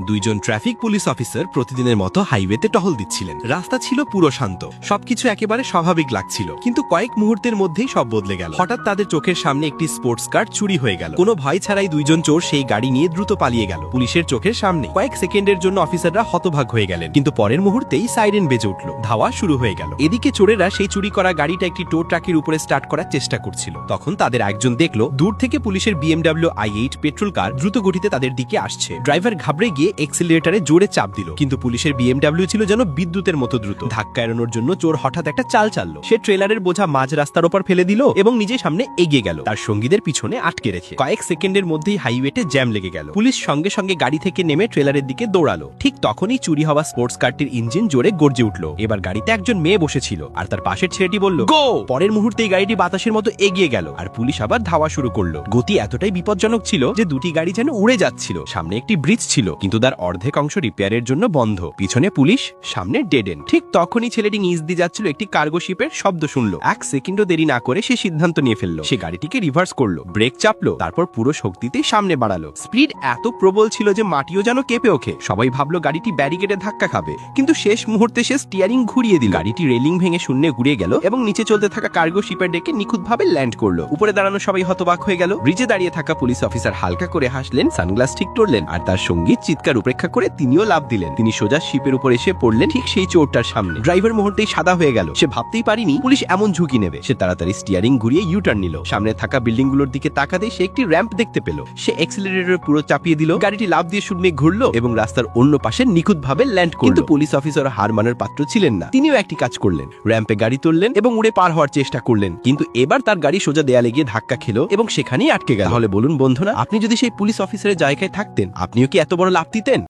দুইজন traffic police officer প্রতিদিনের মতো হাইওয়েতে টহল দিচ্ছিলেন। রাস্তা ছিল পুরো শান্ত, সবকিছু একেবারে স্বাভাবিক লাগছিল, কিন্তু কয়েক মুহূর্তের মধ্যেই সব বদলে গেল। হঠাৎ তাদের চোখের সামনে একটি স্পোর্টস কার চুরি হয়ে গেল। কোনো ভয় ছাড়াই দুইজন চোর সেই গাড়ি নিয়ে দ্রুত পালিয়ে গেল পুলিশের চোখের সামনে। কয়েক সেকেন্ডের জন্য অফিসাররা হতবাক হয়ে গেলেন, কিন্তু পরের মুহূর্তেই সাইরেন বেজে উঠল, ধাওয়া শুরু হয়ে গেল। এদিকে চোরেরা সেই চুরি করা গাড়িটা একটি টো ট্রাকের উপরে স্টার্ট করার চেষ্টা করছিল। তখন তাদের একজন দেখলো দূর থেকে পুলিশের BMW i8 পেট্রোল কার দ্রুত গতিতে তাদের দিকে আসছে। ড্রাইভার ঘাবড়ে গিয়ে এক্সিলারেটরে জোরে চাপ দিল, কিন্তু পুলিশের BMW ছিল যেন বিদ্যুতের মতো দ্রুত। ধাক্কা এড়ানোর জন্য চোর হঠাৎ একটা চাল চাললো। সে ট্রেলারের বোঝা মাঝ রাস্তার ওপর ফেলে দিল এবং নিজে সামনে এগিয়ে গেল, তার সঙ্গীদের পিছনে আটকে রেখে। কয়েক সেকেন্ডের মধ্যেই হাইওয়েতে জ্যাম লেগে গেল। পুলিশ সঙ্গে সঙ্গে গাড়ি থেকে নেমে ট্রেলারের দিকে দৌড়ালো। ঠিক তখনই চুরি হওয়া স্পোর্টস কারটির ইঞ্জিন জোরে গর্জে উঠল। এবার গাড়িতে একজন মেয়ে বসেছিল, আর তার পাশের ছেলেটি বলল গো। পরের মুহূর্তেই গাড়িটি বাতাসের মতো এগিয়ে গেল, আর পুলিশ আবার ধাওয়া শুরু করলো। গতি এতটাই বিপজ্জনক ছিল যে দুটি গাড়ি যেন উড়ে যাচ্ছিল। সামনে একটি ব্রিজ ছিল, কিন্তু তার অর্ধেক অংশ রিপেয়ারের জন্য বন্ধ। পিছনে পুলিশ, সামনে ডেড এন্ড। ঠিক তখনই ছেলেটি নিচ দিয়ে যাচ্ছিল, একটি কার্গো শিপের শব্দ শুনলো। এক সেকেন্ডও দেরি না করে সে সিদ্ধান্ত নিয়ে ফেললো। সে গাড়িটিকে রিভার্স করলো, ব্রেক চাপলো, তারপর পুরো শক্তিতেই সামনে বাড়ালো। স্পিড এত প্রবল ছিল যে মাটিও যেন কেঁপে ওঠে। সবাই ভাবলো গাড়িটি ব্যারিকেডে ধাক্কা খাবে, কিন্তু শেষ মুহূর্তে সে স্টিয়ারিং ঘুরিয়ে দিল। গাড়িটি রেলিং ভেঙে শূন্যে ঘুরিয়ে গেল এবং নিচে চলতে থাকা কার্গো শিপের ডেকে নিখুঁতভাবে ল্যান্ড করলো। উপরে দাঁড়ানো সবাই হতবাক হয়ে গেল। ব্রিজে দাঁড়িয়ে থাকা পুলিশ অফিসার হালকা করে হাসলেন, সানগ্লাস ঠিক করলেন, আর তার সঙ্গীত চিৎকার উপেক্ষা করে তিনিও লাফ দিলেন। তিনি সোজা শিপের উপর এসে পড়লেন ঠিক সেই চোরটার সামনে। ড্রাইভার মুহূর্তেই সাদা হয়ে গেল। সে ভাবতেই পারিনি পুলিশ এমন ঝুঁকি নেবে। সে তাড়াতাড়ি স্টিয়ারিং ঘুরিয়ে ইউটার্ন নিল। সামনে থাকা বিল্ডিং গুলোর দিকে তাকাতে সে একটি র্যাম্প দেখতে পেল। সে এক্সিলারেটর পুরো চাপিয়ে দিল। গাড়িটি লাফ দিয়ে শূন্যে ঘুরলো এবং রাস্তার অন্য পাশে নিখুঁতভাবে ল্যান্ড করলো। কিন্তু পুলিশ অফিসার হার মানার পাত্র ছিলেন না। তিনিও একটি কাজ করলেন, র্যাম্পে গাড়ি তুললেন এবং উড়ে পার হওয়ার চেষ্টা করলেন। কিন্তু এবার তার গাড়ি সোজা দেয়ালে গিয়ে ধাক্কা খেলো এবং সেখানেই আটকে গেল। তাহলে বলুন বন্ধুরা, আপনি যদি সেই পুলিশ অফিসারের জায়গায় থাকতেন, আপনিও কি এত বড় লাফ দিতেন?